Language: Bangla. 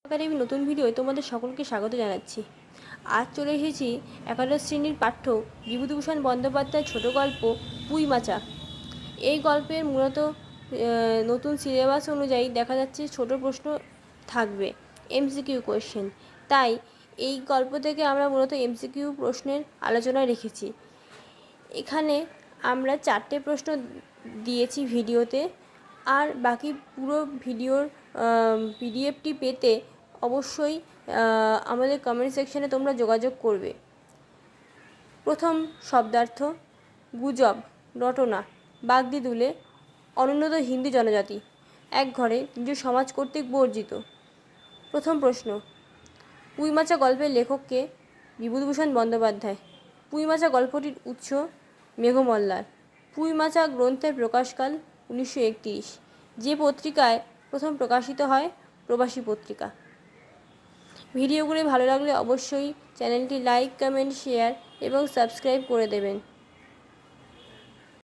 একাডেমি নতুন ভিডিওয় তোমাদের সকলকে স্বাগত জানাচ্ছি। আজ চলে এসেছি একাদশ শ্রেণীর পাঠ্য বিভূতিভূষণ বন্দ্যোপাধ্যায়ের ছোট গল্প পুঁই মাচা। এই গল্পের মূলত নতুন সিলেবাস অনুযায়ী দেখা যাচ্ছে ছোট প্রশ্ন থাকবে, এমসিকিউ কোয়েশ্চেন। তাই এই গল্প থেকে আমরা মূলত এমসিকিউ প্রশ্নের আলোচনা রেখেছি। এখানে আমরা 4টে প্রশ্ন দিয়েছি ভিডিওতে, আর বাকি পুরো ভিডিওর পিডিএফটি পেতে অবশ্যই আমাদের কমেন্ট সেকশানে তোমরা যোগাযোগ করবে। প্রথম শব্দার্থ: গুজব, রটনা, বাগদিদুলে অনুন্নত হিন্দু জনজাতি এক ঘরে নিজ সমাজ কর্তৃক বর্জিত। প্রথম প্রশ্ন: পুঁই মাচা গল্পের লেখক কে? বিভূতিভূষণ বন্দ্যোপাধ্যায়। পুঁই মাচা গল্পটির উৎস মেঘমল্লার। পুঁই মাচা গ্রন্থের প্রকাশকাল 1931। যে পত্রিকায় প্রথম প্রকাশিত হয় প্রবাসী পত্রিকা। ভিডিওগুলি ভালো লাগলে অবশ্যই চ্যানেলটি লাইক, কমেন্ট, শেয়ার এবং সাবস্ক্রাইব করে দেবেন।